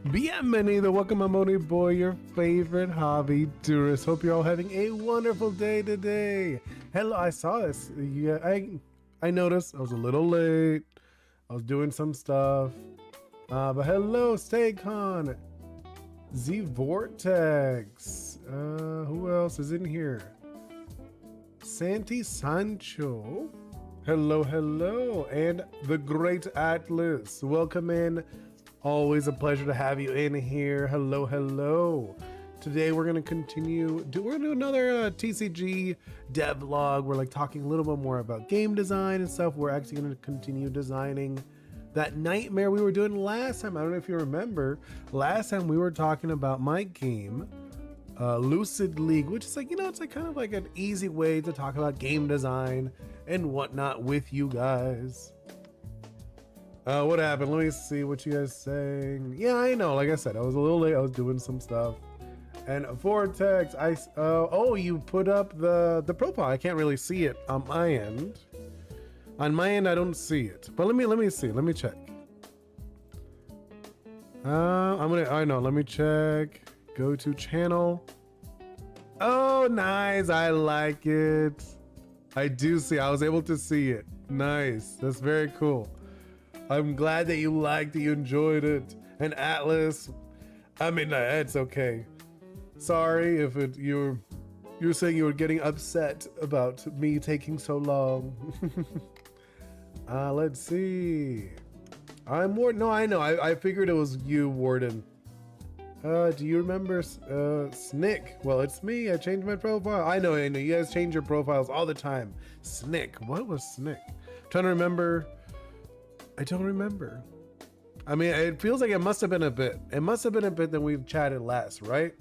Bienvenido, welcome, I'm Oni Boi, your favorite hobby tourist. Hope you're all having a wonderful day today. Hello, I saw this. Yeah, I noticed I was a little late. I was doing some stuff. But hello, Staycon, Z Vortex. Who else is in here? Santi Sancho. Hello, hello, and the Great Atlas. Welcome in. Always a pleasure to have you in here. Hello, hello. Today we're gonna continue. We're gonna do another TCG devlog. We're like talking a little bit more about game design and stuff. We're actually gonna continue designing that nightmare we were doing last time. I don't know if you remember. Last time we were talking about my game, Lucid League, which is like, it's like kind of like an easy way to talk about game design and whatnot with you guys. What happened? Let me see what you guys saying. Yeah, I know. Like I said, I was a little late. I was doing some stuff. And Vortex, oh, you put up the profile. I can't really see it on my end. On my end, I don't see it. But let me see. Let me check. I know. Let me check. Go to channel. Oh, nice. I like it. I do see. I was able to see it. Nice. That's very cool. I'm glad that you liked it, you enjoyed it. And Atlas, I mean, it's okay. Sorry if you're saying you were getting upset about me taking so long. Let's see. I'm Warden. No, I know. I figured it was you, Warden. Do you remember Snick? Well, it's me. I changed my profile. I know. You guys change your profiles all the time. Snick. What was Snick? I'm trying to remember. I don't remember. I mean, it feels like it must have been a bit. It must have been a bit that we've chatted last, right?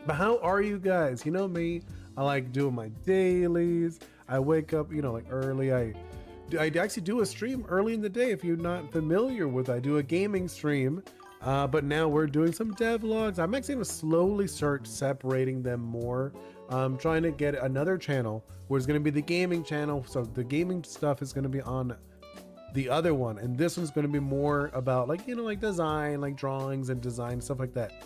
But how are you guys? You know me, I like doing my dailies. I wake up, like early. I actually do a stream early in the day. If you're not familiar with, I do a gaming stream. But now we're doing some devlogs. I'm actually gonna slowly start separating them more. I'm trying to get another channel where it's gonna be the gaming channel. So the gaming stuff is gonna be on the other one, and this one's going to be more about like design, like drawings and design, stuff like that.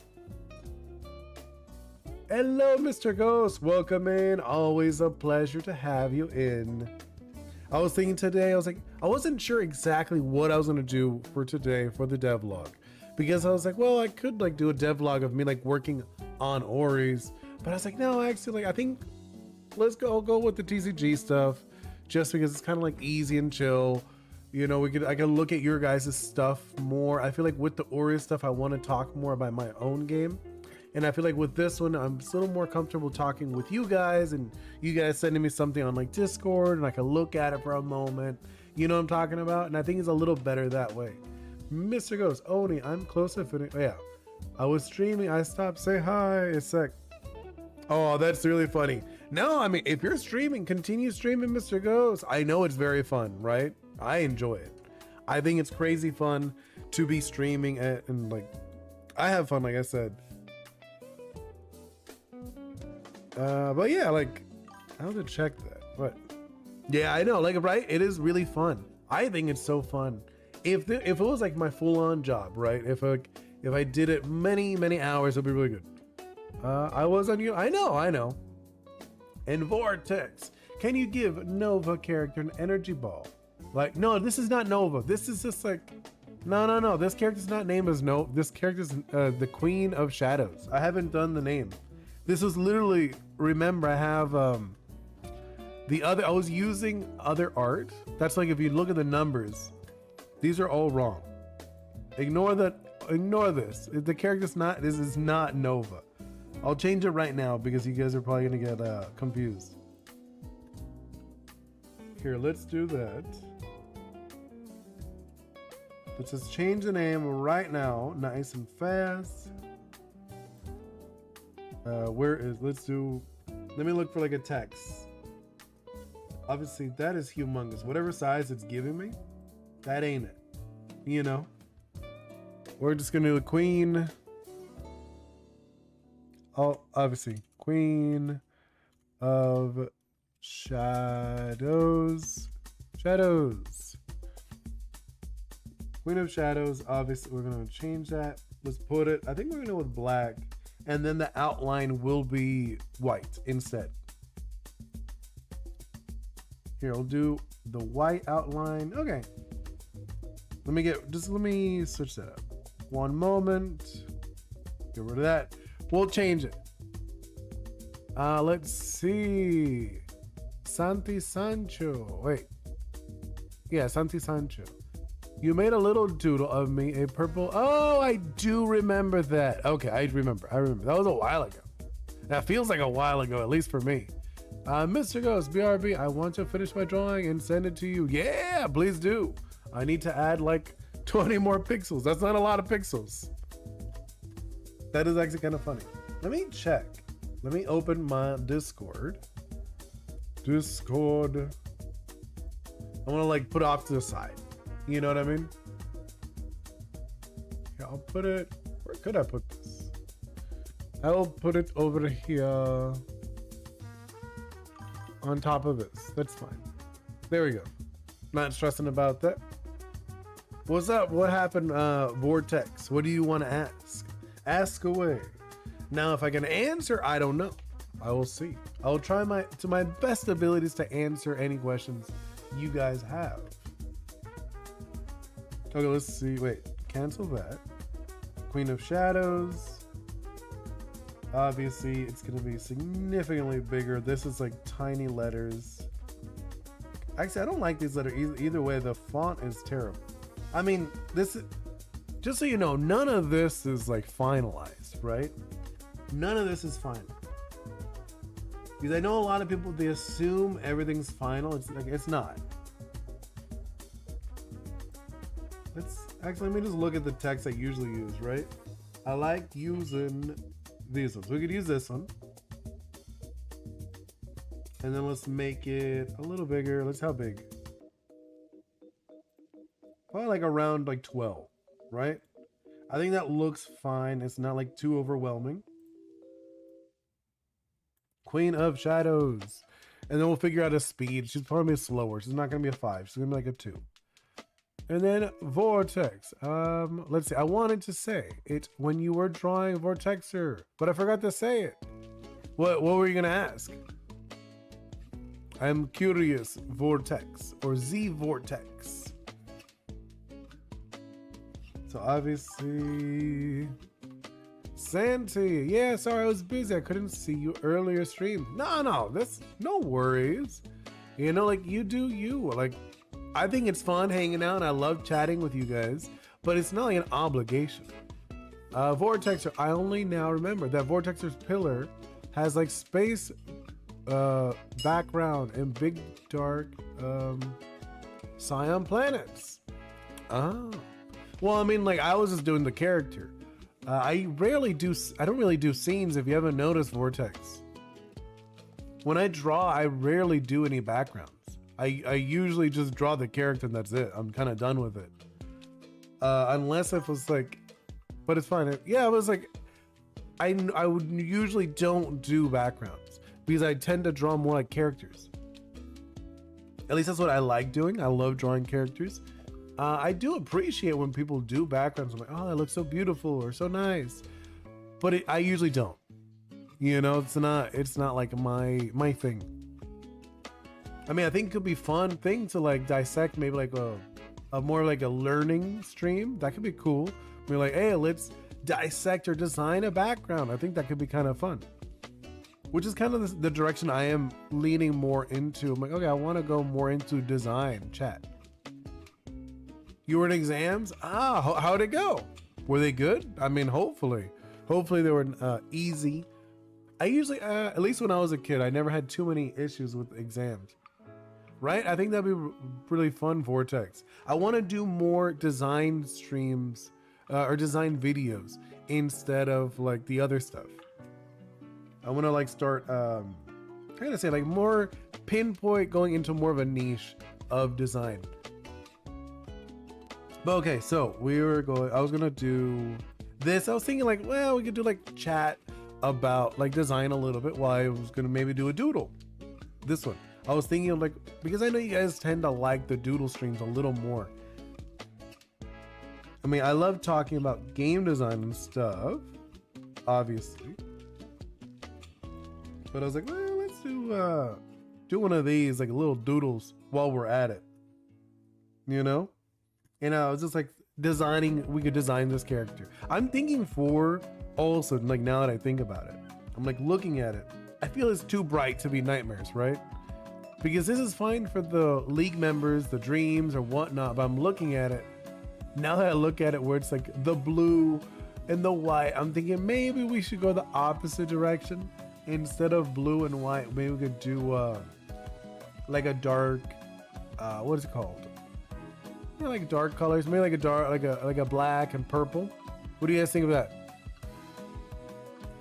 Hello, Mr. Ghost, welcome in. Always a pleasure to have you in. I was thinking today, I wasn't sure exactly what I was going to do for today for the devlog, because I was like, well, I could like do a devlog of me like working on Ori's, but I was like, no, actually, I think I'll go with the TCG stuff, just because it's kind of like easy and chill. I can look at your guys' stuff more. I feel like with the Ori stuff, I want to talk more about my own game. And I feel like with this one, I'm still more comfortable talking with you guys, and you guys sending me something on like Discord, and I can look at it for a moment. You know what I'm talking about? And I think it's a little better that way. Mr. Ghost, Oni, I'm close to finishing. Yeah, I was streaming. I stopped. Say hi. It's like, oh, that's really funny. No, I mean, if you're streaming, continue streaming, Mr. Ghost. I know it's very fun, right? I enjoy it. I think it's crazy fun to be streaming and like, I have fun, like I said. But yeah, like, I have to check that. But yeah, I know, like, right? It is really fun. I think it's so fun. If it was like my full-on job, right? If I did it many hours, it'd be really good. I was on you. I know. And Vortex, can you give Nova character an energy ball? Like, no, this is not Nova. This is just like, no. This character's not named as Nova. This character's the Queen of Shadows. I haven't done the name. This was literally, remember, I have I was using other art. That's like, if you look at the numbers, these are all wrong. Ignore this. The character's not, this is not Nova. I'll change it right now because you guys are probably gonna get confused. Here, let's do that. Let's just change the name right now, nice and fast. Let me look for like a text. Obviously that is humongous. Whatever size it's giving me, that ain't it. We're just gonna do the Queen. Oh, obviously, Queen of Shadows. Queen of Shadows, obviously we're gonna change that. Let's put it, I think we're gonna go with black, and then the outline will be white instead. Here, we'll do the white outline. Okay. Let me switch that up. One moment. Get rid of that. We'll change it. Let's see. Santi Sancho. Wait. Yeah, Santi Sancho. You made a little doodle of me, a purple. Oh, I do remember that. Okay, I remember. That was a while ago. That feels like a while ago, at least for me. Mr. Ghost, BRB, I want to finish my drawing and send it to you. Yeah, please do. I need to add like 20 more pixels. That's not a lot of pixels. That is actually kind of funny. Let me check. Let me open my Discord. I want to like put it off to the side. You know what I mean? Yeah, I'll put it, where could I put this? I'll put it over here on top of this. That's fine. There we go. Not stressing about that. What's up? What happened, Vortex? What do you want to ask? Ask away. Now, if I can answer, I don't know. I will see. I will try to my best abilities to answer any questions you guys have. Okay, let's see. Wait, cancel that. Queen of Shadows. Obviously, it's going to be significantly bigger. This is like tiny letters. Actually, I don't like these letters either way. The font is terrible. I mean, this is, just so you know, none of this is like finalized, right? None of this is final. Because I know a lot of people, they assume everything's final. It's like, it's not. Let me just look at the text I usually use, right? I like using these ones. We could use this one. And then let's make it a little bigger. Let's how big? Probably like around like 12, right? I think that looks fine. It's not like too overwhelming. Queen of Shadows. And then we'll figure out a speed. She's probably slower. She's not going to be a 5. She's going to be like a 2. And then Vortex. Let's see. I wanted to say it when you were drawing Vortexer, but I forgot to say it. What were you going to ask? I'm curious, Vortex or Z Vortex. So obviously, Santi. Yeah, sorry, I was busy. I couldn't see you earlier stream. No, that's no worries. You know, like you do you. Like, I think it's fun hanging out and I love chatting with you guys, but it's not like an obligation. Vortexer, I only now remember that Vortexer's pillar has like space background and big dark cyan planets. Oh. Well, I mean, like I was just doing the character. I don't really do scenes if you haven't noticed, Vortex. When I draw, I rarely do any backgrounds. I usually just draw the character and that's it. I'm kind of done with it. Unless it was like, but it's fine. Yeah, it was like, I would usually don't do backgrounds because I tend to draw more like characters. At least that's what I like doing. I love drawing characters. I do appreciate when people do backgrounds. I'm like, oh, that looks so beautiful or so nice. But I usually don't. You know, it's not like my thing. I mean, I think it could be fun thing to like dissect, maybe like a more like a learning stream. That could be cool. We're like, hey, let's dissect or design a background. I think that could be kind of fun. Which is kind of the direction I am leaning more into. I'm like, okay, I want to go more into design, chat. You were in exams? How'd it go? Were they good? I mean, hopefully they were easy. I usually, at least when I was a kid, I never had too many issues with exams. Right? I think that'd be really fun, Vortex. I want to do more design streams or design videos instead of like the other stuff. I want to like start, I'm gonna say like more pinpoint, going into more of a niche of design. But okay, so I was gonna do this. I was thinking like, well, we could do like chat about like design a little bit while I was gonna maybe do a doodle. This one. I was thinking of like, because I know you guys tend to like the doodle streams a little more. I mean, I love talking about game design and stuff, obviously. But I was like, well, let's do one of these, like little doodles while we're at it. You know? And I was just like we could design this character. I'm thinking for also, like now that I think about it, I'm like looking at it. I feel it's too bright to be nightmares, right? Because this is fine for the league members, the dreams or whatnot, but I'm looking at it. Now that I look at it where it's like the blue and the white, I'm thinking maybe we should go the opposite direction. Instead of blue and white, maybe we could do like a dark, what is it called? You know, like dark colors, maybe like a dark, like a black and purple. What do you guys think of that?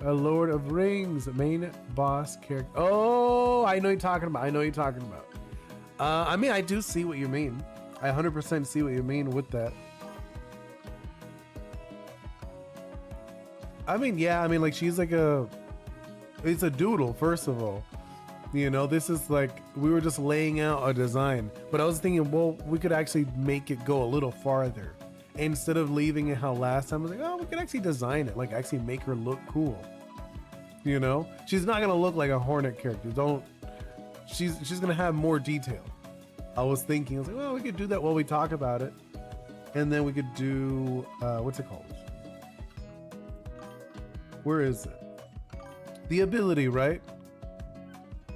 A Lord of Rings main boss character. Oh, I know you're talking about. I know you're talking about. I mean, I do see what you mean. I 100% see what you mean with that. I mean, yeah. I mean, like she's like it's a doodle. First of all, you know, this is like we were just laying out a design. But I was thinking, well, we could actually make it go a little farther. Instead of leaving it how last time I was like, oh, we could actually design it, like actually make her look cool. You know, she's not gonna look like a Hornet character. She's gonna have more detail. I was thinking, I was like, well, we could do that while we talk about it, and then we could do what's it called? Where is it? The ability, right?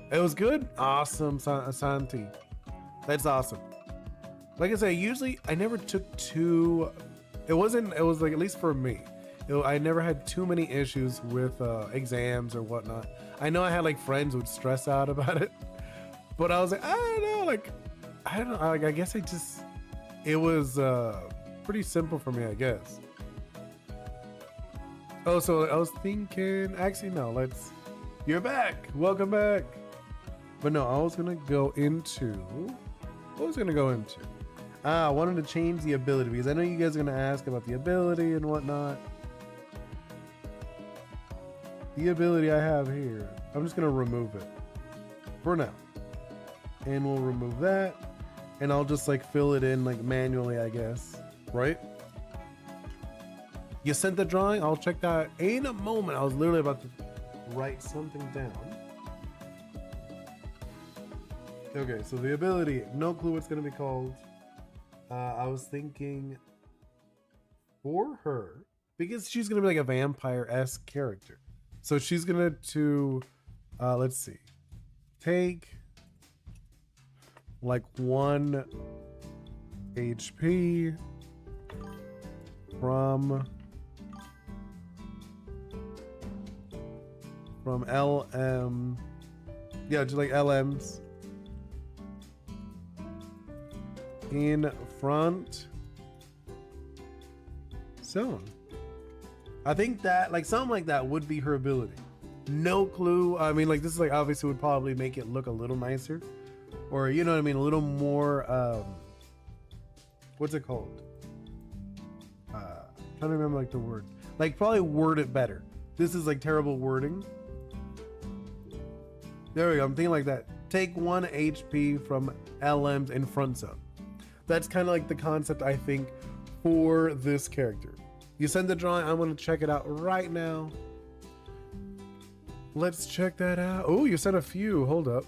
It was good. Awesome, Santi. That's awesome. Like I said, usually I never took too. It was like, at least for me, I never had too many issues with exams or whatnot. I know I had like friends who would stress out about it, but I was like, I don't know, like I don't know, like I guess it was pretty simple for me, I guess. Oh, so I was thinking, actually no, you're back, welcome back. But no, I was gonna go into, I wanted to change the ability because I know you guys are gonna ask about the ability and whatnot. The ability I have here, I'm just gonna remove it for now, and we'll remove that, and I'll just like fill it in like manually, I guess, right? You sent the drawing. I'll check that in a moment. I was literally about to write something down. Okay, so the ability, no clue what's gonna be called. I was thinking for her, because she's gonna be like a vampire-esque character. So she's gonna let's see, take like 1 HP from LM, yeah, just like LMs in front zone. I think that like something like that would be her ability. No clue. I mean, like this is like obviously would probably make it look a little nicer, or you know what I mean, a little more what's it called? Trying to remember like the word. Like probably word it better. This is like terrible wording. There we go. I'm thinking like that. Take 1 HP from LM's in front zone. That's kind of like the concept I think for this character. You send the drawing. I'm going to check it out right now. Let's check that out. Oh, you sent a few. Hold up.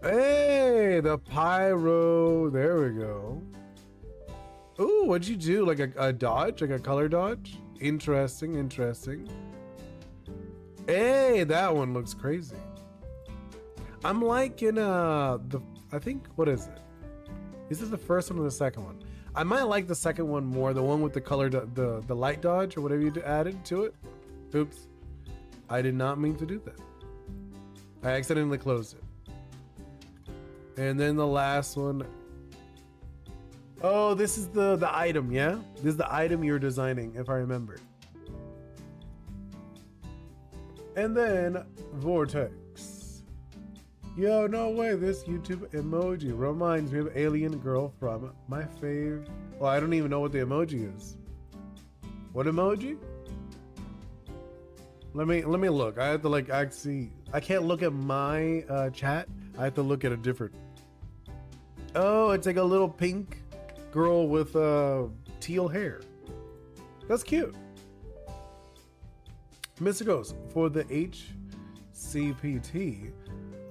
Hey, the pyro. There we go. Oh, what'd you do? Like a dodge? Like a color dodge? Interesting, interesting. Hey, that one looks crazy. I'm liking I think, what is it? Is this the first one or the second one? I might like the second one more, the one with the color, the light dodge or whatever you added to it. Oops. I did not mean to do that. I accidentally closed it. And then the last one. Oh, this is the item, yeah? This is the item you're designing, if I remember. And then Vortex. Yo, no way, this YouTube emoji reminds me of Alien Girl from my fave. Well, I don't even know what the emoji is. What emoji? Let me look. I have to like actually, I can't look at my chat. I have to look at a different. Oh, it's like a little pink girl with teal hair. That's cute. Mr. Ghost, for the HCPT,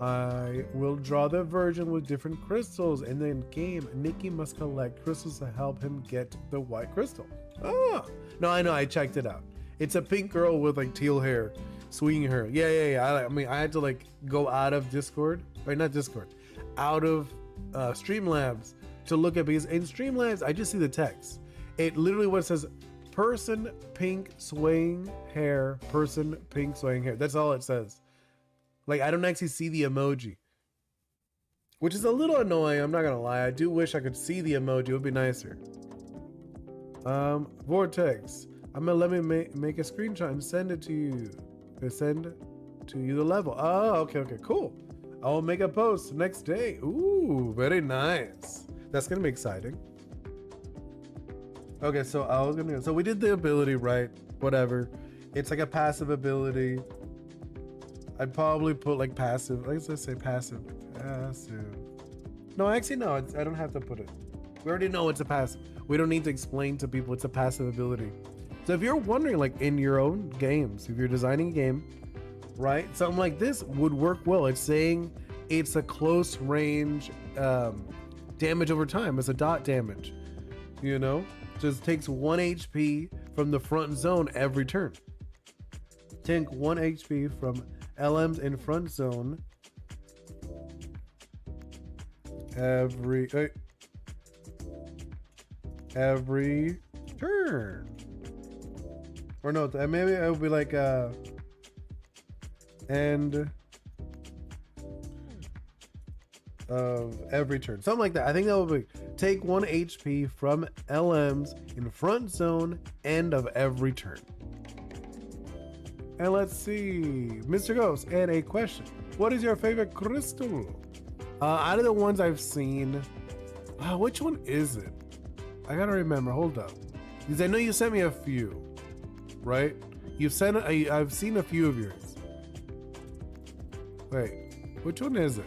I will draw the version with different crystals, and then game, Nikki must collect crystals to help him get the white crystal. Ah, no, I know, I checked it out. It's a pink girl with like teal hair, swinging her. Yeah. I mean, I had to like go out of Discord, or not Discord, out of Streamlabs to look at, because in Streamlabs, I just see the text. It literally what it says, person pink swaying hair, person pink swaying hair. That's all it says. Like, I don't actually see the emoji, which is a little annoying. I'm not gonna lie. I do wish I could see the emoji. It would be nicer. Vortex. I'm gonna let me make a screenshot and send it to you. Send to you the level. Oh, okay, cool. I'll make a post next day. Ooh, very nice. That's gonna be exciting. Okay, so we did the ability, right? Whatever. It's like a passive ability. I'd probably put like passive. Let's just say passive. Passive. No, actually, no. I don't have to put it. We already know it's a passive. We don't need to explain to people it's a passive ability. So if you're wondering, like in your own games, if you're designing a game, right? Something like this would work well. It's saying it's a close range damage over time. It's a dot damage, you know? Just takes 1 HP from the front zone every turn. Take 1 HP from LMs in front zone every turn. Or no, maybe it would be like end of every turn, something like that. I think that would be take 1 HP from LMs in front zone end of every turn. And let's see, Mr. Ghost, and a question: what is your favorite crystal? Out of the ones I've seen, which one is it? I gotta remember. Hold up, because I know you sent me a few, right? I've seen a few of yours. Wait, which one is it?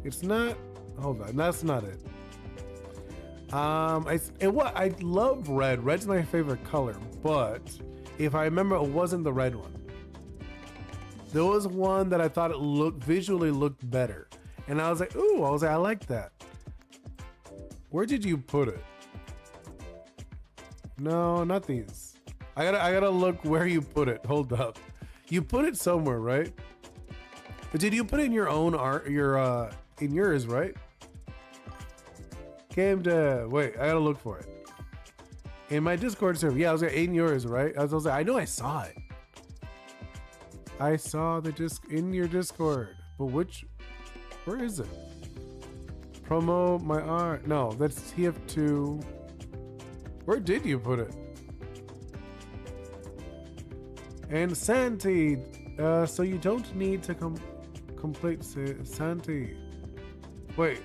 It's not. Hold on, that's not it. I love red. Red's my favorite color, but if I remember, it wasn't the red one. There was one that I thought it visually looked better, and I was like, ooh, I like that. Where did you put it? No, not these. I gotta look where you put it. Hold up, you put it somewhere, right? But did you put it in your own art? In yours, right? Came to wait. I gotta look for it. In my Discord server. Yeah, I was in yours, right? I was like, I know I saw it. I saw the disc in your Discord, but where is it? Promote my art. No, that's TF2. Where did you put it? And Santi. So you don't need to complete Santi. Wait.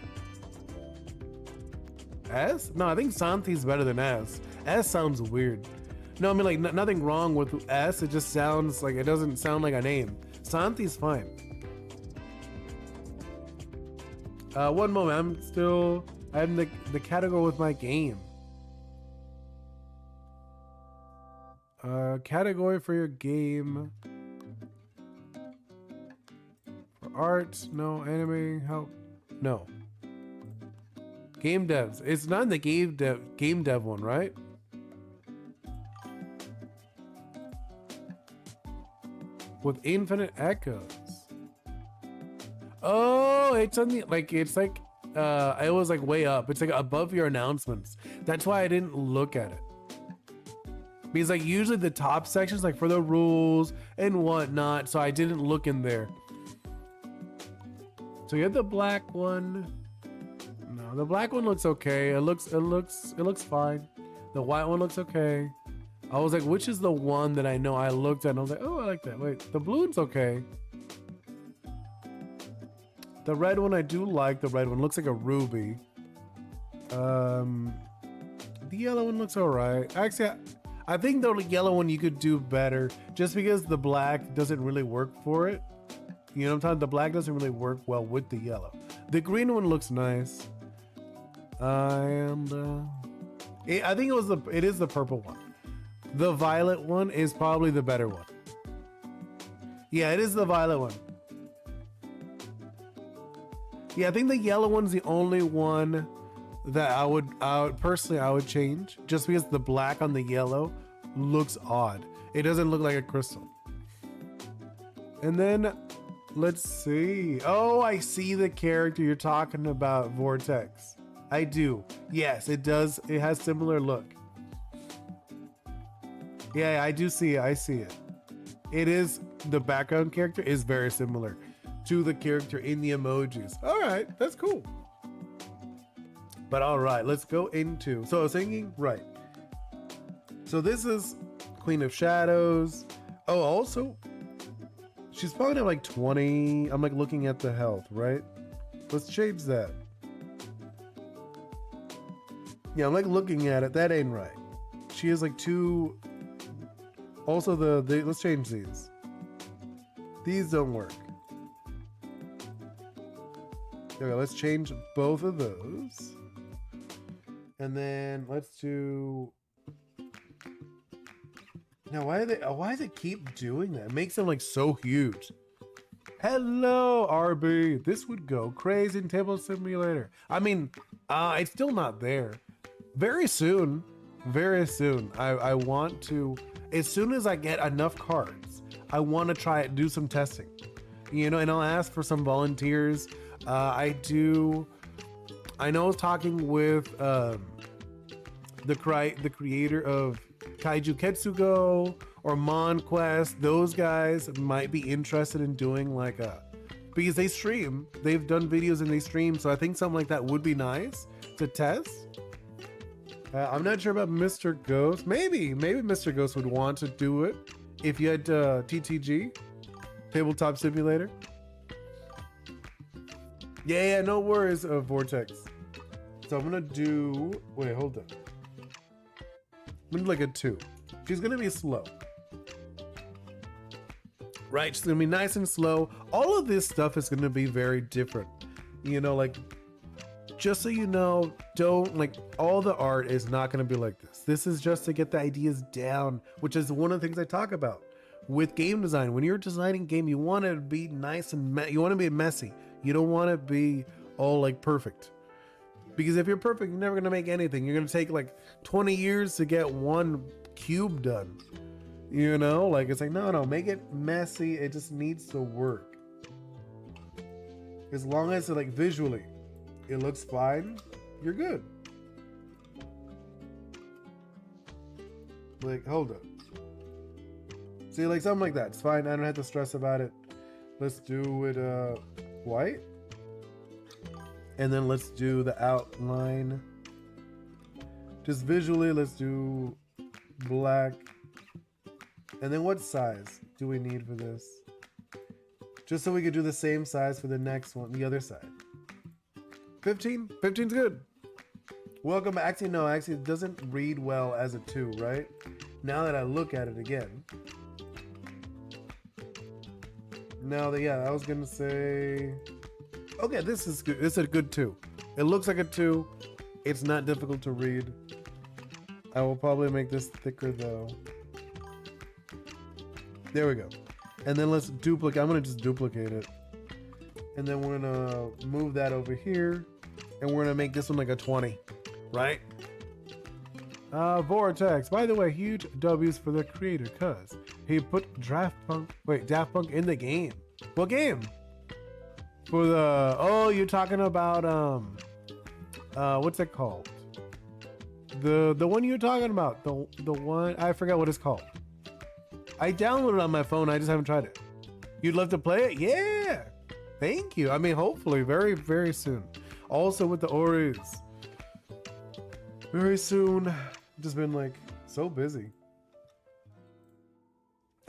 S? No, I think Santi's better than S. S sounds weird. No, I mean like nothing wrong with S. It just sounds like, it doesn't sound like a name. Santi's fine. One moment. I'm the category with my game. Category for your game. For art, no. Anime, help, no. Game devs. It's not the game dev one, right? With infinite echoes. Oh, it's on the it was like way up. It's like above your announcements. That's why I didn't look at it. Because like usually the top sections like for the rules and whatnot, so I didn't look in there. So you have the black one. No, the black one looks okay. It looks fine. The white one looks okay. I was like, which is the one that I know I looked at and I was like, oh, I like that. Wait, the blue one's okay. The red one, I do like the red one. Looks like a ruby. The yellow one looks all right. Actually, I think the yellow one you could do better just because the black doesn't really work for it. You know what I'm talking? The black doesn't really work well with the yellow. The green one looks nice. And I think it is the purple one. The violet one is probably the better one. Yeah, it is the violet one. Yeah, I think the yellow one's the only one that I would personally change, just because the black on the yellow looks odd. It doesn't look like a crystal. And then let's see. Oh, I see the character you're talking about, Vortex. I do. Yes, it does. It has similar look. Yeah, I do see it. I see it. It is, the background character is very similar to the character in the emojis. All right, that's cool. But all right, let's go into, so I was thinking, right. So this is Queen of Shadows. Oh, also, she's probably like 20. I'm like looking at the health, right? Let's change that. Yeah, I'm like looking at it. That ain't right. She is like 2. Also, let's change these. These don't work. Okay, let's change both of those. And then let's do. Now, why does it keep doing that? It makes them like so huge. Hello, RB. This would go crazy in Table Simulator. I mean, it's still not there. Very soon, I want to, as soon as I get enough cards, I want to try it, do some testing, you know, and I'll ask for some volunteers. I know I was talking with the creator of Kaiju Ketsugo or Mon Quest. Those guys might be interested in doing like because they stream, they've done videos and they stream, so I think something like that would be nice to test. I'm not sure about Mr. Ghost. Maybe Mr. Ghost would want to do it if you had TTG, Tabletop Simulator. Yeah, no worries, Vortex. So I'm gonna do, wait, hold on. I'm gonna do like a 2. She's gonna be slow. Right, she's gonna be nice and slow. All of this stuff is gonna be very different. You know, like, just so you know, don't, like, all the art is not going to be like this. This is just to get the ideas down, which is one of the things I talk about with game design. When you're designing a game, you want to be nice and you want to be messy. You don't want to be all like perfect, because if you're perfect, you're never going to make anything. You're going to take like 20 years to get one cube done. You know, like, it's like, no, make it messy. It just needs to work. As long as it, like, visually it looks fine, you're good. Like, hold up. See, like, something like that. It's fine. I don't have to stress about it. Let's do it white. And then let's do the outline. Just visually, let's do black. And then what size do we need for this? Just so we could do the same size for the next one, the other side. 15? 15's good. Welcome. Actually, no, it doesn't read well as a 2, right? Now that I look at it again. Now that, yeah, I was gonna say, okay, this is good. This is a good 2. It looks like a 2. It's not difficult to read. I will probably make this thicker though. There we go. And then let's duplicate. I'm gonna just duplicate it. And then we're gonna move that over here. And we're gonna make this one like a 20, right? Vortex, by the way, huge W's for the creator, cause he put Daft Punk in the game. What game? For the, oh, you're talking about what's it called? The one you're talking about, the one, I forgot what it's called. I downloaded it on my phone, I just haven't tried it. You'd love to play it? Yeah. Thank you. I mean, hopefully very, very soon. Also with the Oris. Very soon. Just been like so busy.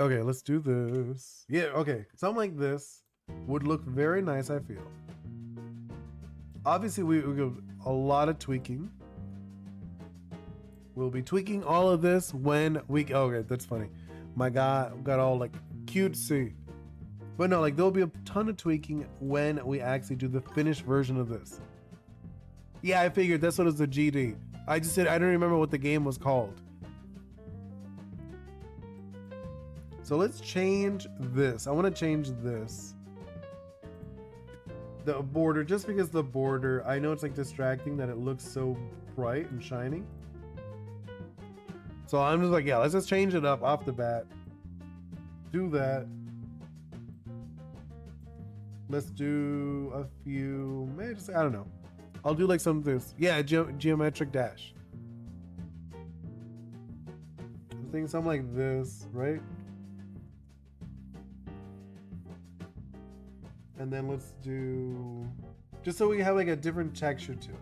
Okay, let's do this. Yeah, okay. Something like this would look very nice, I feel. Obviously, we give a lot of tweaking. We'll be tweaking all of this when we, okay, that's funny. My God, got all like cutesy. But no, like there'll be a ton of tweaking when we actually do the finished version of this. Yeah, I figured that's what is the GD. I just said I don't remember what the game was called. So let's change this. I want to change this. The border, just because the border, I know it's like distracting that it looks so bright and shiny. So I'm just like, yeah, let's just change it up off the bat. Do that. Let's do a few, maybe just, I don't know. I'll do like some of this. Yeah, geometric dash. I think something like this, right? And then let's do, just so we have like a different texture to it.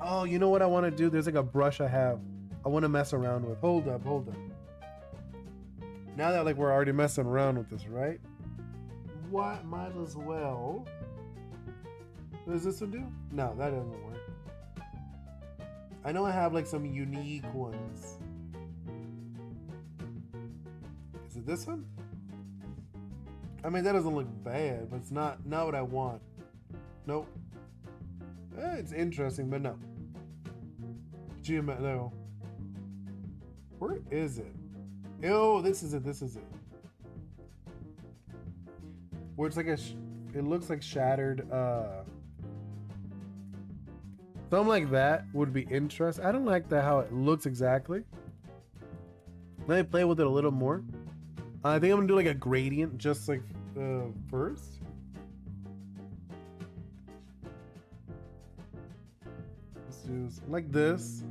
Oh, you know what I want to do? There's like a brush I have. I want to mess around with. Hold up. Now that like we're already messing around with this, right? What? Might as well. What does this one do? No, that doesn't work. I know I have like some unique ones. Is it this one? I mean, that doesn't look bad, but it's not what I want. Nope. It's interesting, but no. No. Where is it? Oh, this is it. Where it's like it looks like shattered. Something like that would be interesting. I don't like that how it looks exactly. Let me play with it a little more. I think I'm gonna do like a gradient, just like first. Let's do like this,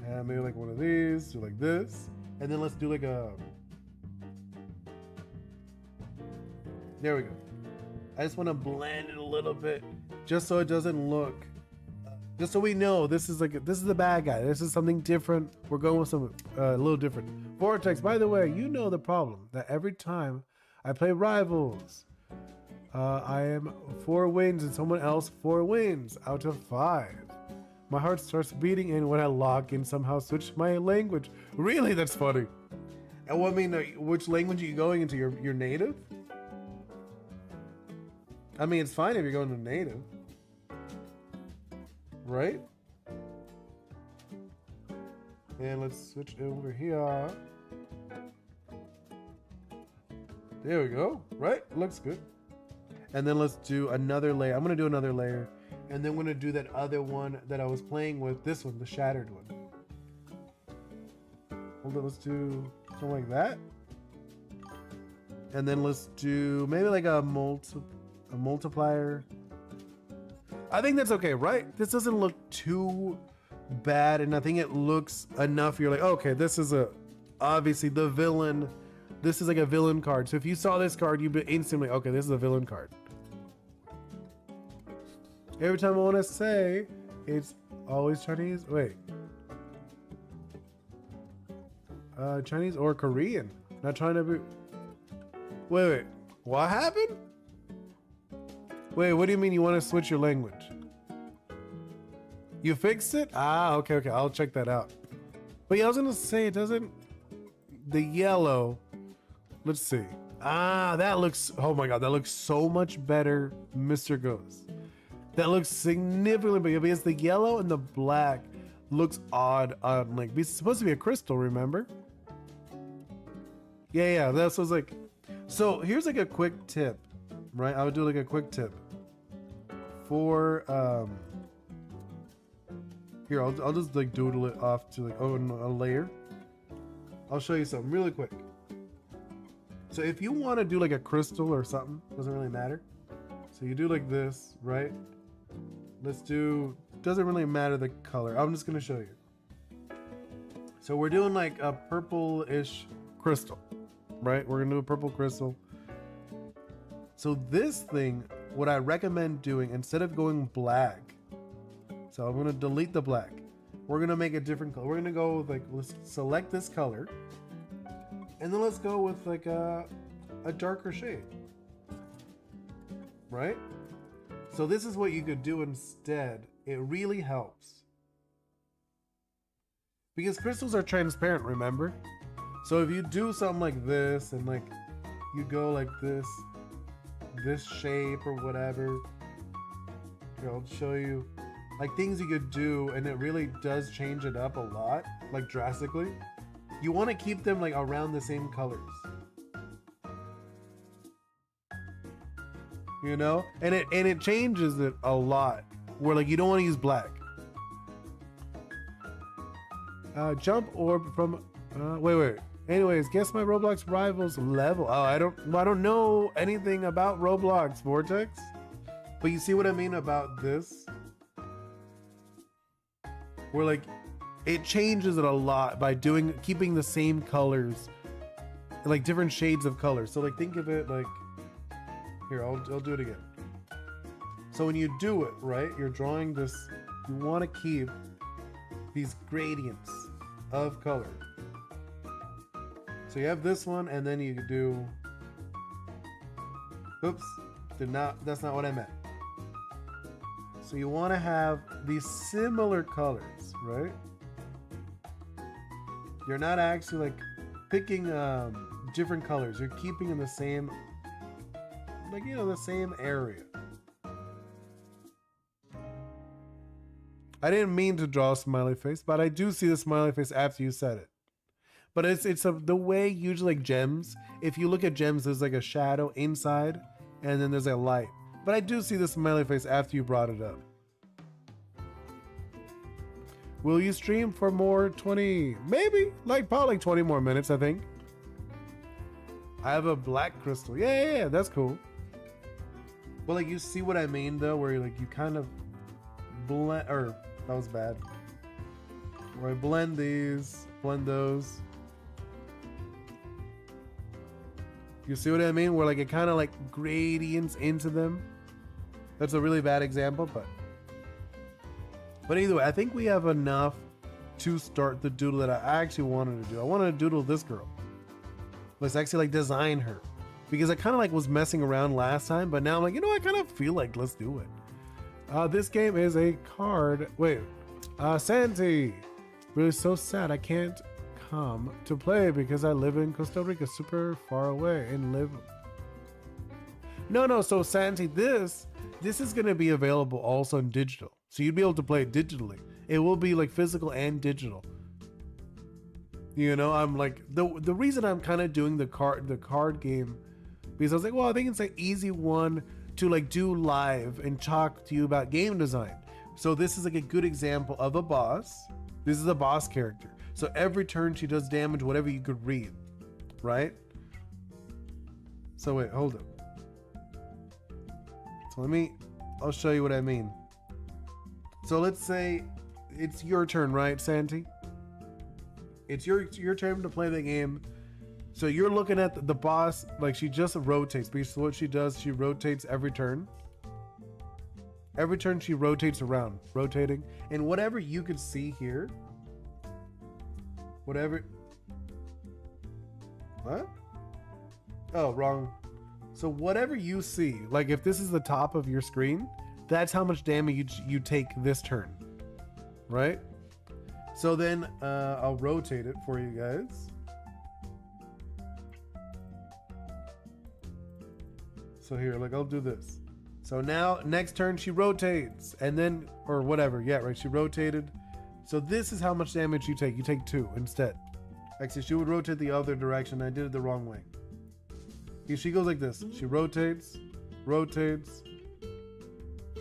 and maybe like one of these. Do like this, and then let's do like a. There we go. I just want to blend it a little bit, just so it doesn't look. Just so we know this is the bad guy. This is something different. We're going with some a little different. Vortex, by the way, you know the problem that every time I play Rivals, I am 4 wins and someone else 4 wins out of 5. My heart starts beating, and when I log in, somehow switch my language. Really, that's funny. And what I mean, which language are you going into? Your native? I mean, it's fine if you're going to native. Right? And let's switch over here. There we go. Right? Looks good. And then let's do another layer. I'm going to do another layer. And then we're going to do that other one that I was playing with. This one, the shattered one. Hold on, let's do something like that. And then let's do maybe like a multiplier. I think that's okay, right? This doesn't look too bad, and I think it looks enough. You're like, okay, this is obviously the villain. This is like a villain card. So if you saw this card, you'd be instantly, okay, this is a villain card. Every time I want to say, it's always Chinese. Wait. Chinese or Korean. Not trying to be. Wait. What happened? Wait, what do you mean you want to switch your language? You fixed it? Ah, okay. I'll check that out. But yeah, I was gonna say it doesn't. The yellow. Let's see. Ah, that looks. Oh my god, that looks so much better, Mr. Ghost. That looks significantly better because the yellow and the black looks odd on like. It's supposed to be a crystal, remember? Yeah. That's what's like. So here's like a quick tip, right? I would do like a quick tip for here. I'll just like doodle it off to like a layer. I'll show you something really quick. So if you want to do like a crystal or something, doesn't really matter. So you do like this, right? Let's do, doesn't really matter the color. I'm just gonna show you. So we're doing like a purple-ish crystal, right? We're gonna do a purple crystal. So this thing, what I recommend doing, instead of going black, so I'm gonna delete the black. We're gonna make a different color. We're gonna go with like, let's select this color. And then let's go with like a darker shade, right? So this is what you could do instead. It really helps. Because crystals are transparent, remember? So if you do something like this and like you go like this shape or whatever. Here, I'll show you. like things you could do, and it really does change it up a lot, like drastically. You want to keep them like around the same colors, you know, and it changes it a lot. Where like you don't want to use black. Jump orb from. Wait. Anyways, guess my Roblox rivals level. Oh, I don't know anything about Roblox, Vortex. But you see what I mean about this? Where like it changes it a lot by keeping the same colors, like different shades of color. So like think of it like here, I'll do it again. So when you do it, right, you're drawing this, you want to keep these gradients of color. So you have this one, and then you do, oops, that's not what I meant. So you want to have these similar colors, right? You're not actually like picking different colors. You're keeping in the same, like, you know, the same area. I didn't mean to draw a smiley face, but I do see the smiley face after you said it. But it's the way usually like gems. If you look at gems, there's like a shadow inside, and then there's a light. But I do see the smiley face after you brought it up. Will you stream for more 20? Maybe like probably like 20 more minutes, I think. I have a black crystal. Yeah, that's cool. But like you see what I mean though, where like you kind of blend, or that was bad. Where I blend these, blend those. You see what I mean? Where like it kind of like gradients into them. That's a really bad example, but either way, I think we have enough to start the doodle that I actually wanted to do. I wanted to doodle this girl. Let's actually like design her, because I kind of like was messing around last time, but now I'm like, you know, I kind of feel like let's do it. This game is a card. Wait, Santi, really so sad I can't come to play because I live in Costa Rica, super far away, and live. No. So Santi, this is going to be available also in digital, so you'd be able to play it digitally. It will be like physical and digital. You know, I'm like the reason I'm kind of doing the card game, because I was like, well, I think it's an easy one to like do live and talk to you about game design. So this is like a good example of a boss. This is a boss character. So every turn she does damage, whatever you could read, right? So wait, hold up. So I'll show you what I mean. So let's say it's your turn, right, Santi? It's your turn to play the game. So you're looking at the boss, like she just rotates. Because what she does, she rotates every turn. Every turn she rotates around, rotating. And whatever you could see here, whatever. What? Oh, wrong. So whatever you see, like if this is the top of your screen, that's how much damage you take this turn, right? So then I'll rotate it for you guys. So here, like I'll do this. So now next turn she rotates, and then, or whatever, yeah, right, she rotated. So this is how much damage you take. You take 2 instead. Actually, she would rotate the other direction. I did it the wrong way. She goes like this. She rotates.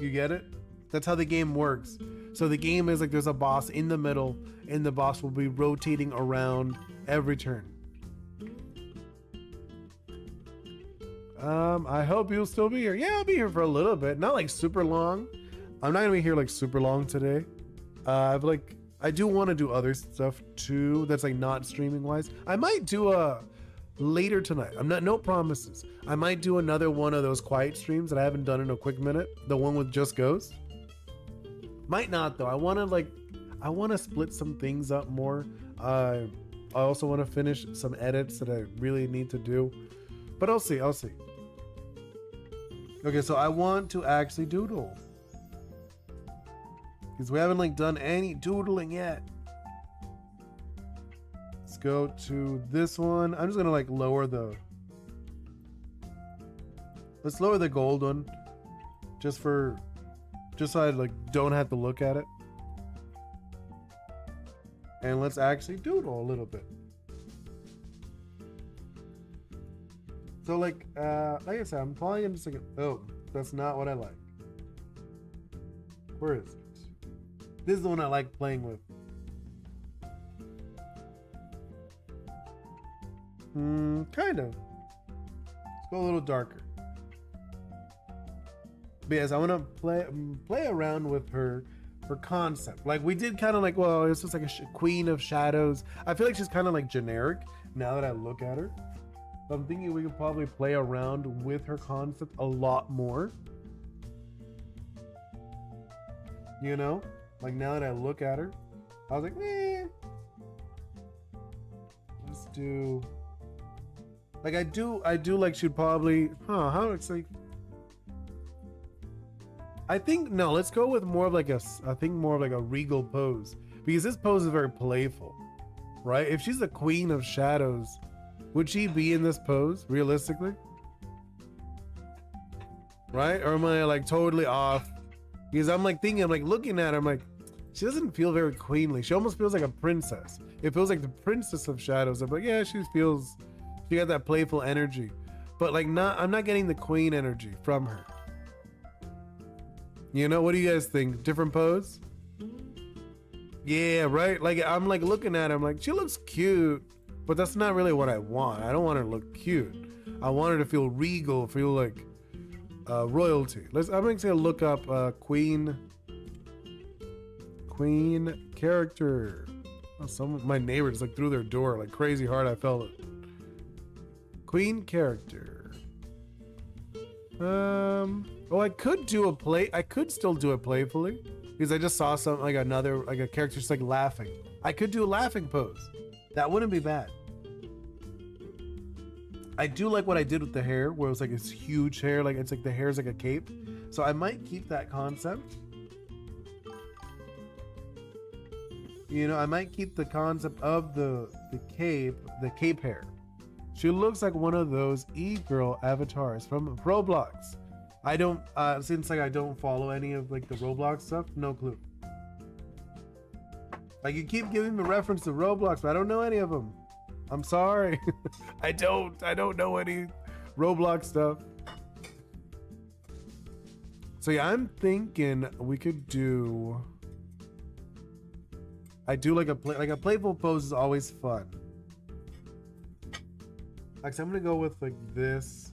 You get it? That's how the game works. So the game is like there's a boss in the middle, and the boss will be rotating around every turn. I hope you'll still be here. Yeah, I'll be here for a little bit. Not like super long. I'm not gonna be here like super long today. I do want to do other stuff too that's like not streaming wise. I might do a later tonight. No promises. I might do another one of those quiet streams that I haven't done in a quick minute. The one with just Ghost. Might not though. I want to split some things up more. I also want to finish some edits that I really need to do. But I'll see. Okay, so I want to actually doodle. Because we haven't like done any doodling yet. Let's go to this one. I'm just gonna like let's lower the gold one. Just for Just so I like don't have to look at it. And let's actually doodle a little bit. So like I said, I'm probably just like, oh, that's not what I like. Where is it? This is the one I like playing with. Kind of. Let's go a little darker. But yes, I want to play around with her concept. Like we did kind of like, well, it's just like a queen of shadows. I feel like she's kind of like generic now that I look at her. But I'm thinking we could probably play around with her concept a lot more. You know, like now that I look at her, I was like, let's do. Like I do like she'd probably, how it's like. I think no, let's go with more of like more of like a regal pose, because this pose is very playful, right? If she's the queen of shadows, would she be in this pose realistically? Right? Or am I like totally off? Because I'm like thinking, I'm like looking at her, I'm like, she doesn't feel very queenly. She almost feels like a princess. It feels like the princess of shadows. I'm like, yeah, she got that playful energy, but like I'm not getting the queen energy from her. You know, what do you guys think? Different pose? Yeah, right? Like I'm like looking at her, I'm like, she looks cute, but that's not really what I want. I don't want her to look cute. I want her to feel regal, feel like royalty. I'm going to look up queen character. Oh, my neighbor just like threw their door like crazy hard. I felt it. Queen character. Oh, I could still do it playfully, because I just saw something like a character just like laughing. I could do a laughing pose. That wouldn't be bad. I do like what I did with the hair, where it was like this huge hair, like it's like the hair's like a cape. So I might keep that concept. You know, I might keep the concept of the cape hair. She looks like one of those e-girl avatars from Roblox. I don't, since like I don't follow any of like the Roblox stuff, no clue. Like you keep giving me reference to Roblox, but I don't know any of them. I'm sorry. I don't know any Roblox stuff. So yeah, I'm thinking we could do. I do like a playful pose is always fun. Actually, I'm gonna go with like this.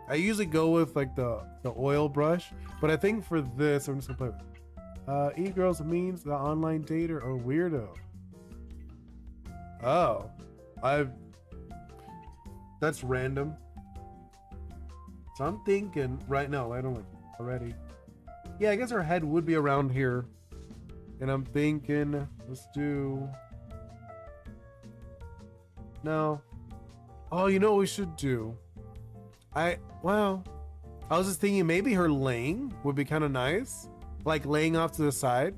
I usually go with like the oil brush, but I think for this, I'm just gonna play with e-girls means the online dater or weirdo. Oh, that's random. So I'm thinking right now, I don't like already. Yeah, I guess her head would be around here. And I'm thinking, let's do. No. Oh, you know what we should do? I was just thinking maybe her laying would be kind of nice. Like laying off to the side.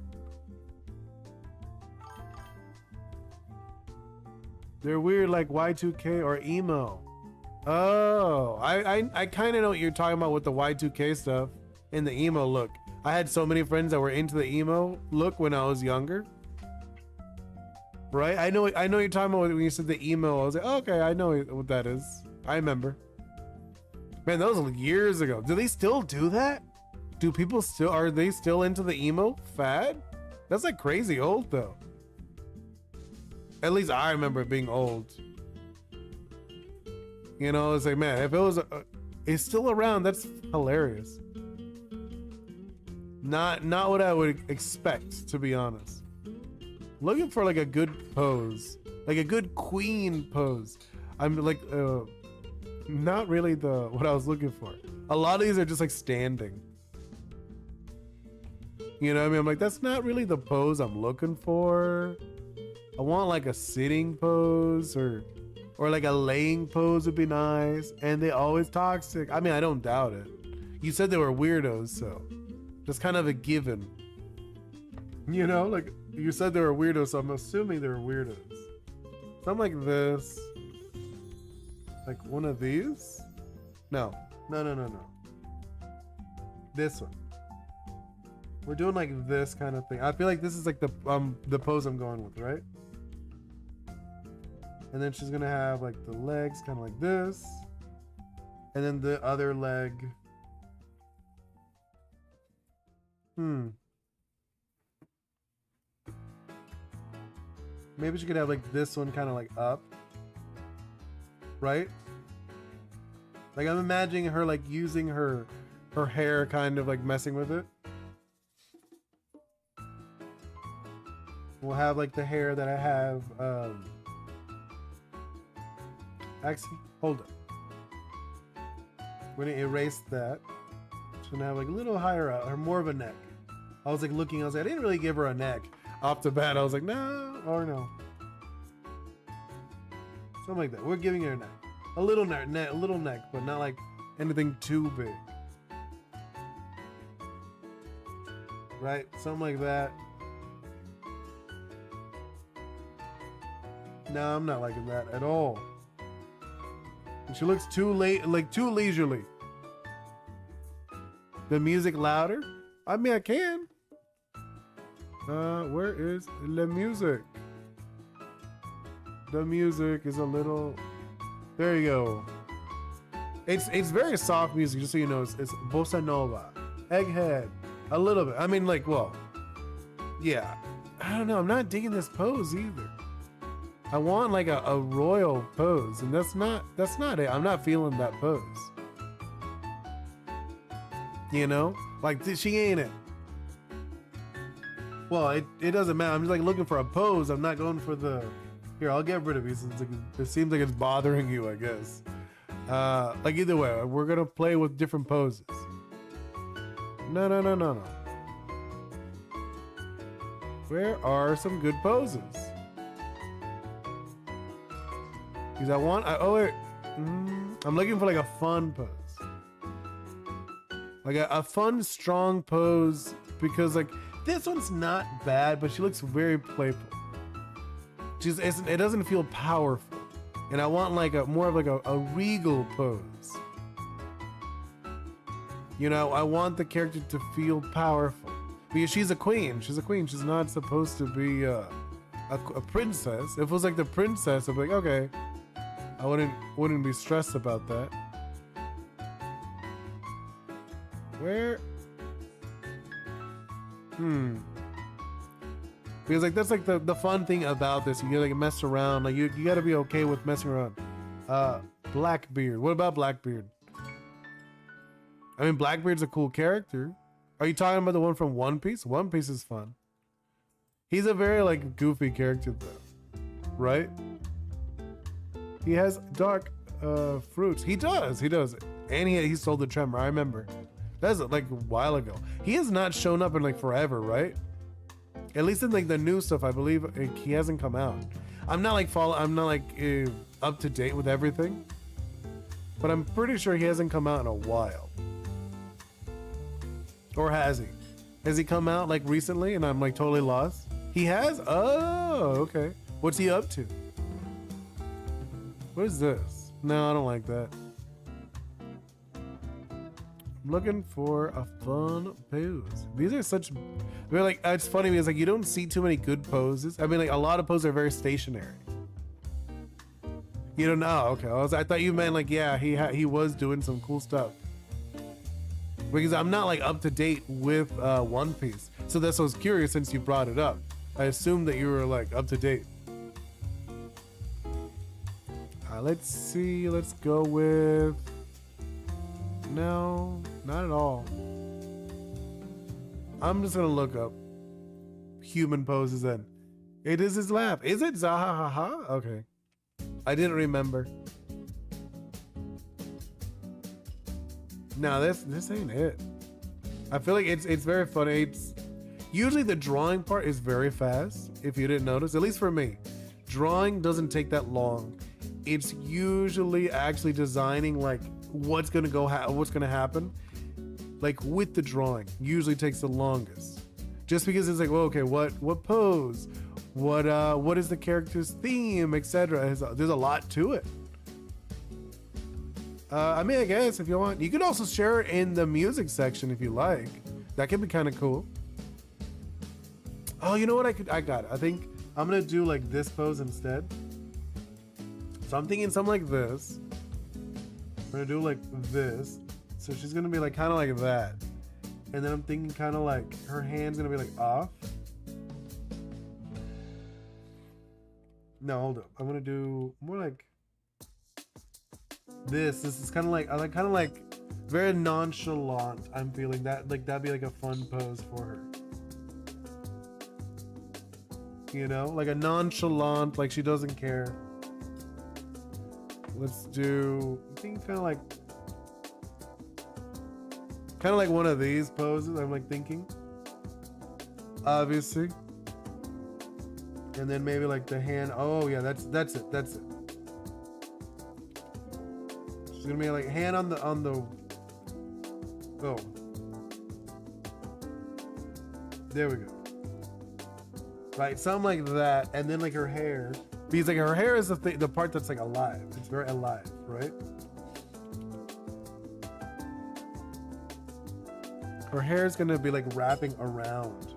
They're weird like Y2K or emo. Oh, I kind of know what you're talking about with the Y2K stuff and the emo look. I had so many friends that were into the emo look when I was younger. Right? I know you're talking about when you said the emo. I was like, oh, okay, I know what that is. I remember. Man, that was years ago. Do they still do that? Are they still into the emo fad? That's like crazy old though. At least I remember it being old. You know, it's like, man, if it was, it's still around, that's hilarious. Not what I would expect, to be honest. Looking for like a good pose, like a good queen pose. I'm like, not really what I was looking for. A lot of these are just like standing. You know what I mean? I'm like, that's not really the pose I'm looking for. I want like a sitting pose or like a laying pose would be nice. And they always toxic. I mean, I don't doubt it. You said they were weirdos, so just kind of a given. You know, like you said they were weirdos, so I'm assuming they were weirdos. Something like this. Like one of these? No. This one. We're doing like this kind of thing. I feel like this is like the pose I'm going with, right? And then she's gonna have like the legs kind of like this, and then the other leg. Maybe she could have like this one kind of like up, right? Like I'm imagining her like using her hair, kind of like messing with it. We'll have like the hair that I have. Actually, hold up. We're gonna erase that. She's gonna have like a little higher up, or more of a neck. I was like looking, I was like, I didn't really give her a neck off the bat. I was like, no, or no. Something like that. We're giving her a neck. A little neck, but not like anything too big. Right? Something like that. No, I'm not liking that at all. And she looks too leisurely. The music louder? I mean, I can. Where is the music? The music is a little. There you go. It's very soft music, just so you know. It's bossa nova, egghead, a little bit. I mean, like, well, yeah. I don't know. I'm not digging this pose either. I want like a royal pose, and that's not it. I'm not feeling that pose. You know, like she ain't it. Well, it doesn't matter. I'm just like looking for a pose. I'm not going for the. Here, I'll get rid of you since it seems like it's bothering you, I guess. Like either way, we're gonna play with different poses. No. Where are some good poses? Because I'm looking for like a fun pose. Like a fun, strong pose, because like this one's not bad, but she looks very playful. It doesn't feel powerful. And I want like more of like a regal pose. You know, I want the character to feel powerful. Because she's a queen. She's a queen. She's not supposed to be a princess. If it was like the princess, I'd be like, okay. I wouldn't be stressed about that. Where? Because like that's like the fun thing about this. You like mess around. Like you gotta be okay with messing around. Blackbeard. What about Blackbeard? I mean, Blackbeard's a cool character. Are you talking about the one from One Piece? One Piece is fun. He's a very like goofy character though, right? He has dark fruits. He does, and he sold the tremor. I remember. That's like a while ago. He has not shown up in like forever, right? At least in like the new stuff, I believe like, he hasn't come out. I'm not like up to date with everything, but I'm pretty sure he hasn't come out in a while. Or has he? Has he come out like recently and I'm like totally lost? He has? Oh, okay. What's he up to? What is this? No, I don't like that. I'm looking for a fun pose. These are such, they're like, it's funny because like you don't see too many good poses. I mean, like a lot of poses are very stationary. You don't know? Okay, I thought you meant like, yeah, he was doing some cool stuff. Because I'm not like up to date with One Piece, so that's why I was curious since you brought it up. I assumed that you were like up to date. Let's see. Let's go with. No, not at all. I'm just gonna look up human poses then. It is his laugh. Is it Zahahaha? Okay. I didn't remember. No, this ain't it. I feel like it's very funny. It's usually the drawing part is very fast. If you didn't notice, at least for me, drawing doesn't take that long. It's usually actually designing like what's gonna happen, like with the drawing. Usually takes the longest, just because it's like, well, okay, what pose, what is the character's theme, etc. There's a lot to it. I mean, I guess if you want, you could also share it in the music section if you like. That could be kind of cool. Oh, you know what? I got it. I think I'm gonna do like this pose instead. So I'm thinking something like this. I'm gonna do like this. So she's gonna be like kind of like that. And then I'm thinking kind of like her hand's gonna be like off. No, hold up. I'm gonna do more like this. This is kind of like, I like kind of like very nonchalant. I'm feeling that like that'd be like a fun pose for her. You know, like a nonchalant, like she doesn't care. Let's do, I think kind of like one of these poses. I'm like thinking, obviously. And then maybe like the hand. Oh yeah, that's it. She's gonna be like hand on the oh, there we go. Right, something like that. And then like her hair, because like her hair is the part that's like alive. It's very alive, right? Her hair is gonna be like wrapping around.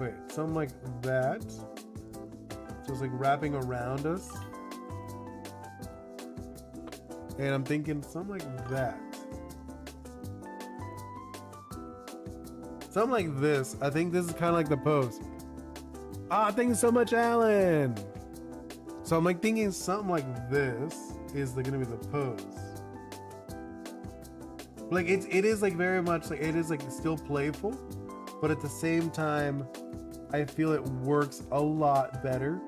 Wait, something like that. So it's like wrapping around us. And I'm thinking something like that. Something like this. I think this is kind of like the pose. Ah, thank you so much, Alan. So I'm like thinking something like this is gonna be the pose. Like it is like very much like it is like still playful, but at the same time, I feel it works a lot better.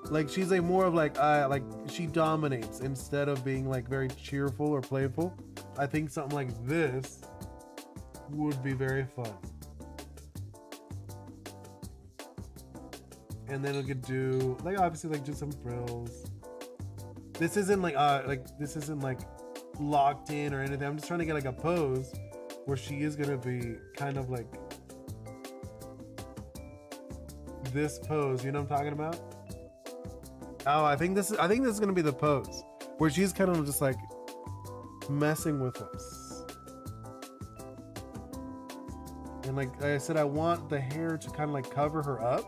Like she's like more of like she dominates instead of being like very cheerful or playful. I think something like this would be very fun. And then we could do like obviously like just some frills. This isn't like this isn't like locked in or anything. I'm just trying to get like a pose where she is gonna be kind of like this pose, you know what I'm talking about? Oh, I think this is gonna be the pose where she's kind of just like messing with us. And like I said, I want the hair to kind of like cover her up.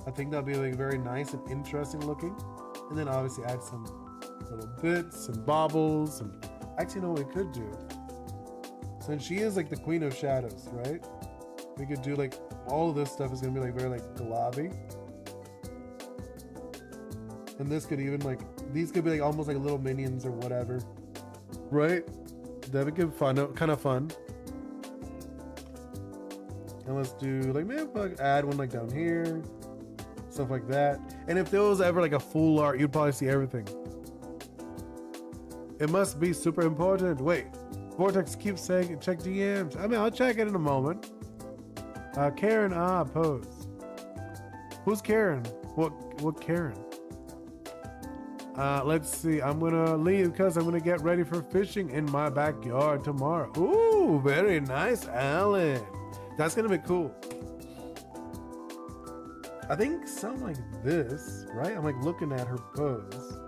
I think that'll be like very nice and interesting looking. And then obviously add some little bits and baubles. And actually, know what we could do? Since she is like the queen of shadows, right? We could do like all of this stuff is gonna be like very like globby. And this could even like, these could be like almost like little minions or whatever, right? That would give fun, kind of fun. And let's do like maybe like add one like down here, stuff like that. And if there was ever like a full art, you'd probably see everything. It must be super important. Wait, Vortex keeps saying check DMs. I mean, I'll check it in a moment. Karen, pose. Who's Karen? What Karen? Let's see. I'm gonna leave because I'm gonna get ready for fishing in my backyard tomorrow. Ooh, very nice, Alan. That's gonna be cool. I think something like this, right? I'm like looking at her pose.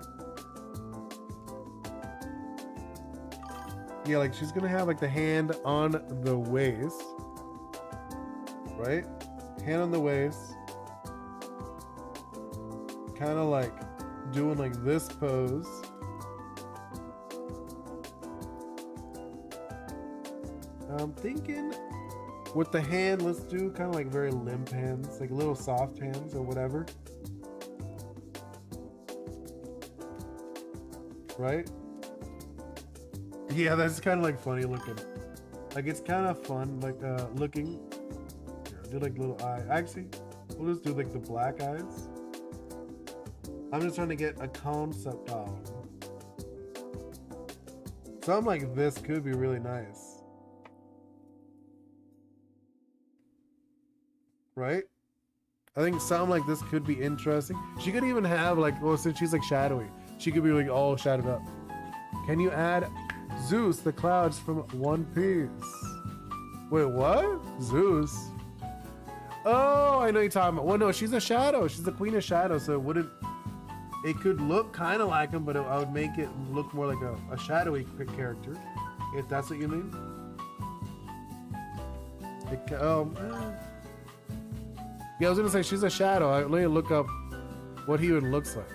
Yeah, like she's gonna have like the hand on the waist, right? Hand on the waist. Kind of like doing like this pose. I'm thinking with the hand, let's do kind of like very limp hands, like little soft hands or whatever. Right? Yeah, that's kind of like funny looking. Like it's kind of fun, like looking. Here, do like little eye. Actually, we'll just do like the black eyes. I'm just trying to get a concept down. Something like this could be really nice. Right? I think something like this could be interesting. She could even have like, well, since she's like shadowy, she could be like all shadowed up. Can you add Zeus, the clouds from One Piece? Wait, what? Zeus? Oh, I know you're talking about. Well, no, she's a shadow. She's the queen of shadow, so it wouldn't. It could look kind of like him, but I would make it look more like a shadowy character, if that's what you mean. Yeah, I was gonna say she's a shadow. Let me look up what he even looks like.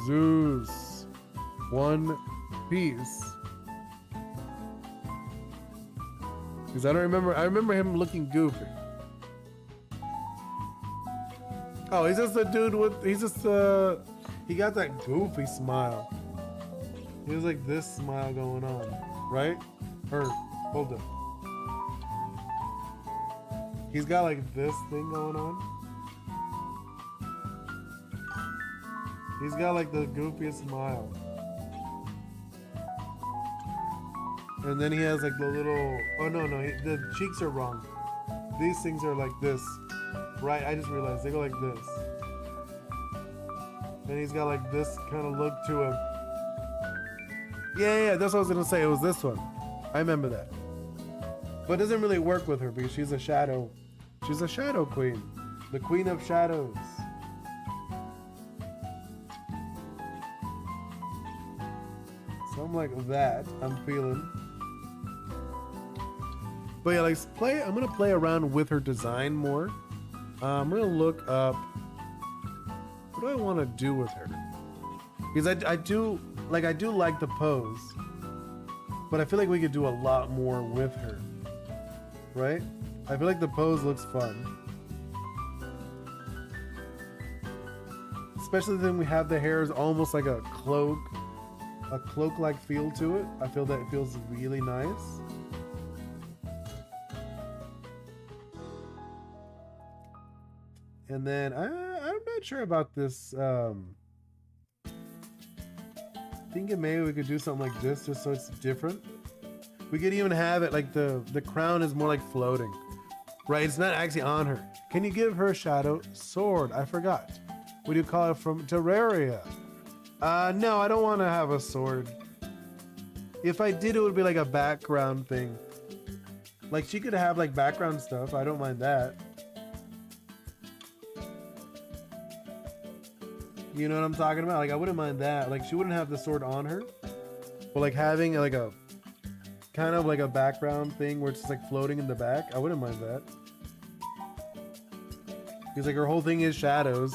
Zeus, One Piece. Because I don't remember. I remember him looking goofy. Oh, he's just a dude with. He's just he got that goofy smile. He has like this smile going on, right? Or hold up. He's got like this thing going on. He's got like the goofiest smile. And then he has like the little, oh no, the cheeks are wrong. These things are like this. Right, I just realized they go like this. And he's got like this kind of look to him. Yeah, that's what I was gonna say, it was this one. I remember that. But it doesn't really work with her because she's a shadow. She's a shadow queen. The queen of shadows. Something like that, I'm feeling. But yeah, like I'm gonna play around with her design more. I'm gonna look up what do I want to do with her, because I do like the pose, but I feel like we could do a lot more with her, right? I feel like the pose looks fun, especially when we have the hair is almost like a cloak-like feel to it. I feel that it feels really nice. And then I'm not sure about this. Thinking maybe we could do something like this just so it's different. We could even have it like the crown is more like floating, right? It's not actually on her. Can you give her a shadow sword? I forgot. What do you call it from Terraria? No, I don't want to have a sword. If I did, it would be like a background thing. Like she could have like background stuff. I don't mind that. You know what I'm talking about? Like I wouldn't mind that. Like she wouldn't have the sword on her, but like having like a kind of like a background thing where it's just like floating in the back. I wouldn't mind that. Because like her whole thing is shadows.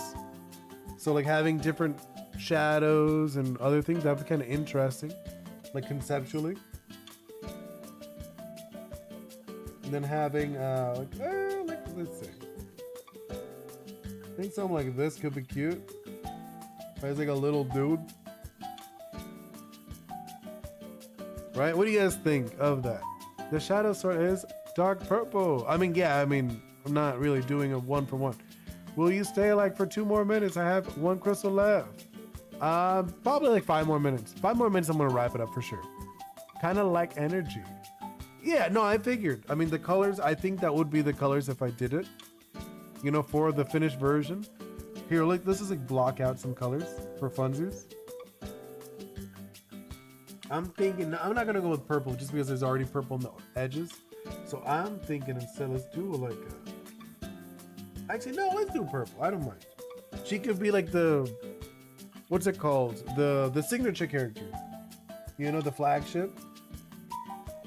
So like having different shadows and other things, that'd be kind of interesting. Like conceptually. And then having like let's see. I think something like this could be cute. It's like a little dude. Right? What do you guys think of that? The shadow sword is dark purple. I mean, yeah, I'm not really doing a 1-for-1. Will you stay like for 2 more minutes? I have 1 crystal left. Probably like 5 more minutes. 5 more minutes, I'm gonna wrap it up for sure. Kind of like energy. Yeah, no, I figured. I mean, the colors, I think that would be the colors if I did it. You know, for the finished version. Here, look, this is like block out some colors for funsies. I'm thinking, I'm not gonna go with purple just because there's already purple on the edges. So I'm thinking instead, let's do like actually, no, let's do purple. I don't mind. She could be like the, what's it called? The signature character. You know, the flagship.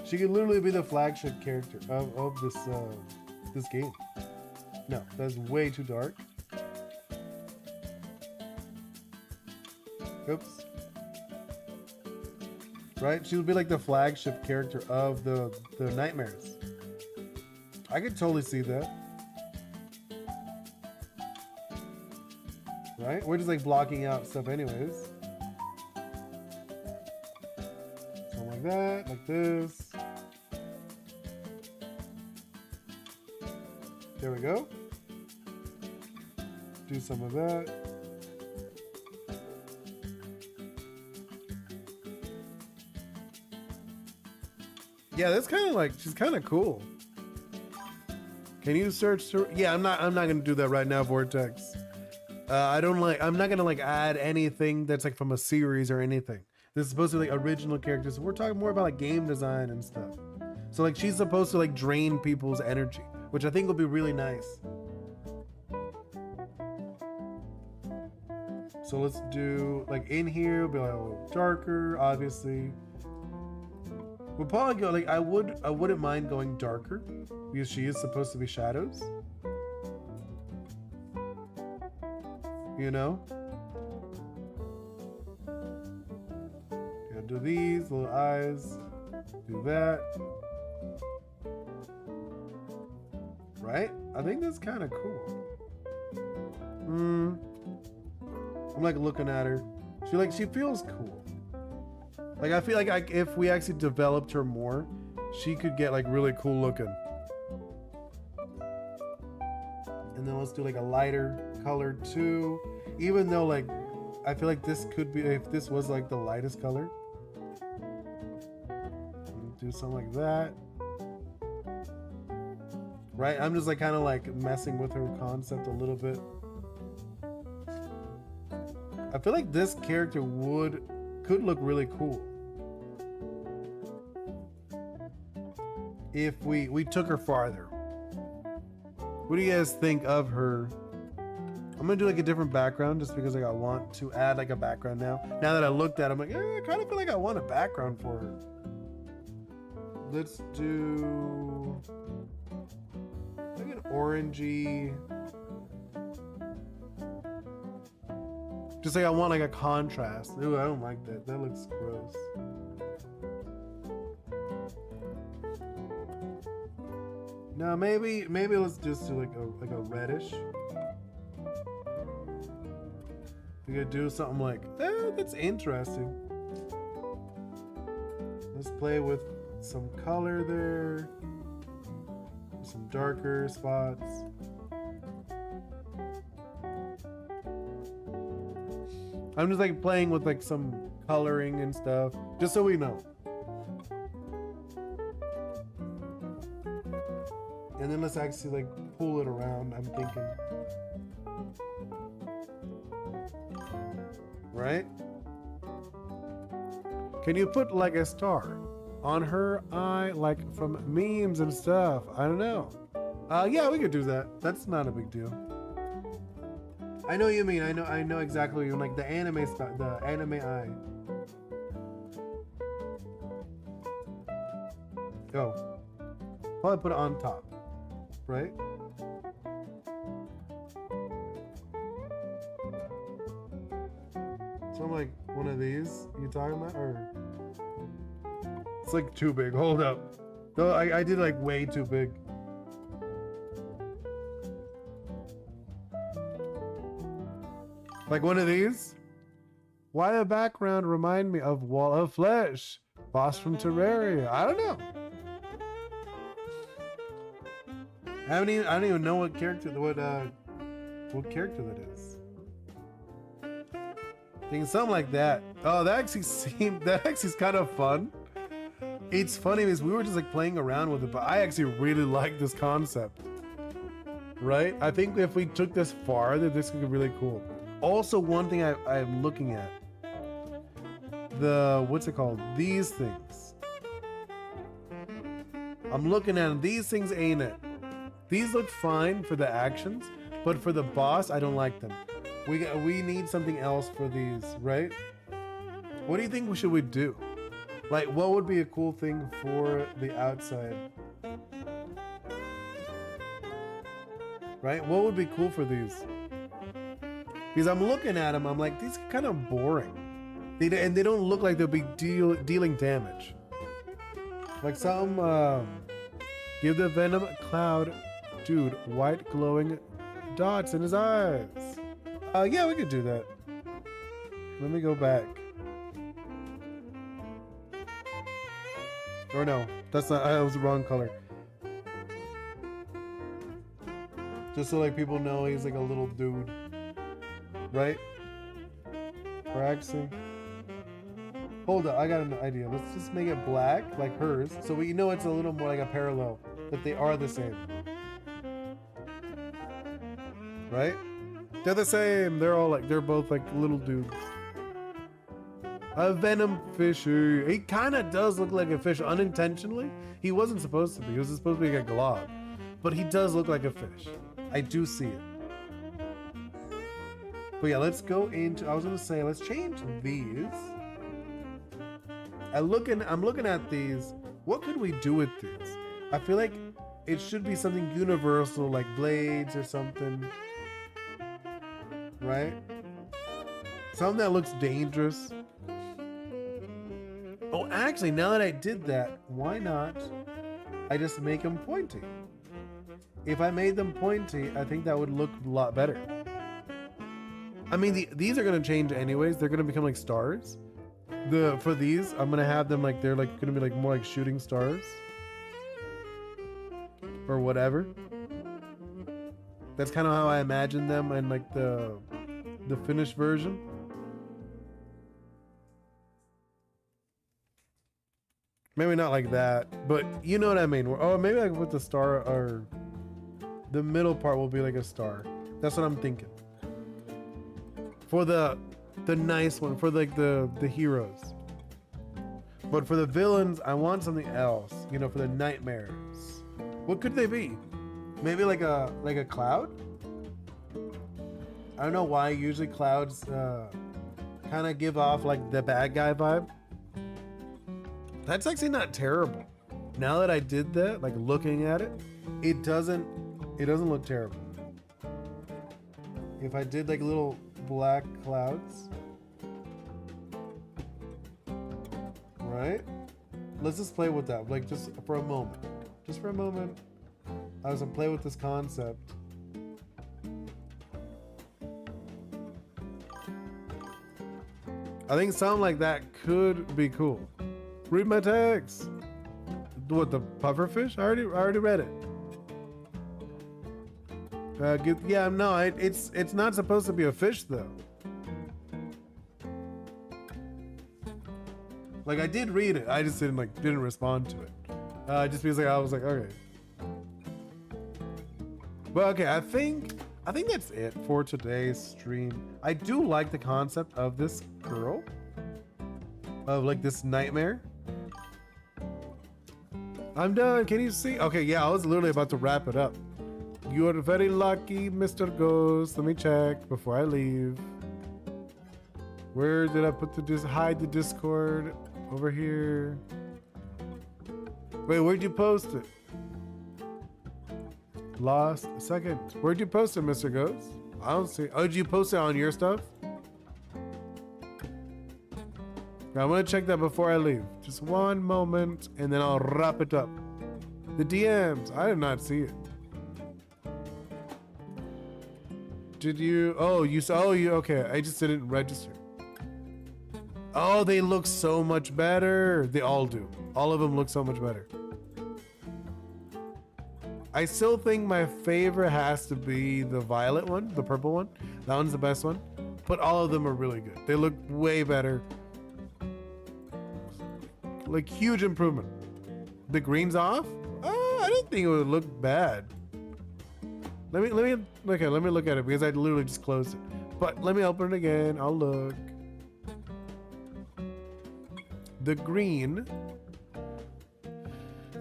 She could literally be the flagship character of this game. No, that's way too dark. Oops. Right? She would be like the flagship character of the nightmares. I could totally see that. Right? We're just like blocking out stuff anyways. Something like that, like this. There we go. Do some of that. Yeah, that's kind of like, she's kind of cool. Can you search through? Yeah, I'm not gonna do that right now, Vortex. I'm not gonna like add anything that's like from a series or anything. This is supposed to be like original characters. We're talking more about like game design and stuff. So like she's supposed to like drain people's energy. which I think will be really nice. So let's do like in here, it'll be like a little darker, obviously. We'll probably go like I wouldn't mind going darker because she is supposed to be shadows. You know? Gonna do these little eyes. Do that. Right? I think that's kind of cool. I'm like looking at her. She feels cool. Like I feel like if we actually developed her more, she could get like really cool looking. And then let's do like a lighter color too. Even though like I feel like this could be, if this was like the lightest color. Do something like that. Right? I'm just like kind of like messing with her concept a little bit. I feel like this character could look really cool if we took her farther. What do you guys think of her? I'm gonna do like a different background just because like I want to add like a background now. Now that I looked at it, I'm like, I kind of feel like I want a background for her. Let's do like an orangey. Just like I want like a contrast. Ooh, I don't like that. That looks gross. No, maybe let's just do like a reddish. We could do something like that's interesting. Let's play with some color there. Some darker spots. I'm just like playing with like some coloring and stuff, just so we know. And then let's actually like pull it around, I'm thinking. Right? Can you put like a star on her eye, like from memes and stuff? I don't know. Yeah, we could do that. That's not a big deal. I know what you mean. I know exactly what you mean. Like the anime stuff, the anime eye. Go. Probably put it on top, right? So I'm like one of these. You talking about, or it's like too big? Hold up. No, I did like way too big. Like one of these? Why the background remind me of Wall of Flesh? Boss from Terraria. I don't know. I don't even know what character character that is. Thinking something like that. Oh, that actually is kind of fun. It's funny because we were just like playing around with it, but I actually really like this concept. Right? I think if we took this farther, this could be really cool. Also, one thing I'm looking at, what's it called? These things. I'm looking at them. These things ain't it. These look fine for the actions, but for the boss, I don't like them. We need something else for these, right? What do you think should we do? Like, what would be a cool thing for the outside? Right? What would be cool for these? Because I'm looking at them, I'm like, these are kind of boring. And they don't look like they'll be dealing damage. Like some, give the Venom Cloud dude white glowing dots in his eyes. Yeah, we could do that. Let me go back. Or no, that's not, that was the wrong color. Just so like people know he's like a little dude. Right? Or actually, hold up, I got an idea. Let's just make it black, like hers, so we know it's a little more like a parallel, that they are the same. Right? They're the same. They're both like little dudes. A Venom Fisher. He kind of does look like a fish unintentionally. He wasn't supposed to be. He was supposed to be like a glob. but he does look like a fish. I do see it. But yeah, let's go into, I was gonna say, let's change these. I'm looking at these. What could we do with these? I feel like it should be something universal, like blades or something. Right? Something that looks dangerous. Oh, actually, now that I did that, why not I just make them pointy? If I made them pointy, I think that would look a lot better. I mean, these are going to change anyways. They're going to become like stars. For these, I'm going to have them like, they're like going to be like more like shooting stars. Or whatever. That's kind of how I imagine them in like the finished version. Maybe not like that, but you know what I mean. Oh, maybe like with the star, or the middle part will be like a star. That's what I'm thinking. For the nice one, for like the heroes. But for the villains, I want something else. You know, for the nightmares. What could they be? Maybe like a cloud? I don't know why usually clouds kind of give off like the bad guy vibe. That's actually not terrible. Now that I did that, like looking at it, it doesn't look terrible. If I did like little black clouds, right? Let's just play with that, like just for a moment. Just for a moment, I was gonna play with this concept. I think something like that could be cool. Read my text. What, the pufferfish? I already read it. Yeah, no, it's not supposed to be a fish though. Like I did read it, I just didn't respond to it. Just because I was like, okay. But okay, I think that's it for today's stream. I do like the concept of this girl, of like this nightmare. I'm done. Can you see? Okay, yeah, I was literally about to wrap it up. You are very lucky, Mr. Ghost. Let me check before I leave. Where did I put hide the Discord? Over here. Wait, where'd you post it? Lost a second. Where'd you post it, Mr. Ghost? I don't see. Oh, did you post it on your stuff? I'm gonna check that before I leave. Just one moment, and then I'll wrap it up. The DMs. I did not see it. Did you? Oh, you saw. Oh, you. Okay. I just didn't register. Oh, they look so much better. They all do. All of them look so much better. I still think my favorite has to be the violet one, the purple one. That one's the best one. But all of them are really good. They look way better. Like huge improvement. The green's off? Oh, I didn't think it would look bad. Let me look at it because I literally just closed it. But let me open it again. I'll look. The green,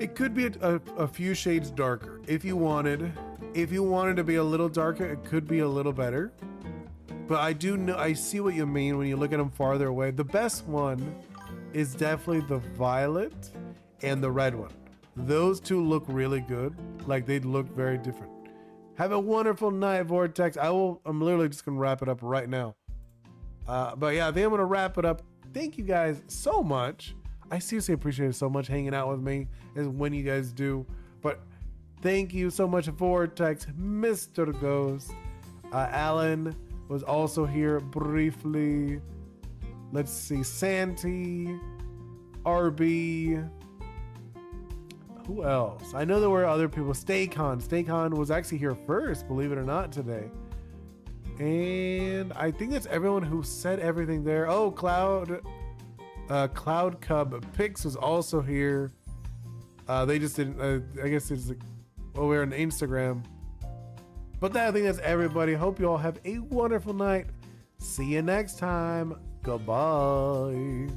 it could be a few shades darker. If you wanted to be a little darker, it could be a little better. But I see what you mean when you look at them farther away. The best one is definitely the violet and the red one. Those two look really good. Like they look very different. Have a wonderful night, Vortex. I'm literally just gonna wrap it up right now. But yeah, I think I'm gonna wrap it up. Thank you guys so much. I seriously appreciate it so much hanging out with me as when you guys do. But thank you so much, Vortex, Mr. Ghost. Alan was also here briefly. Let's see, Santi, RB. Who else? I know there were other people. Staycon was actually here first, believe it or not, today. And I think that's everyone who said everything there. Oh, Cloud Cub Pix was also here. They just didn't, I guess it's like, well, we're on Instagram. But I think that's everybody. Hope you all have a wonderful night. See you next time. Goodbye.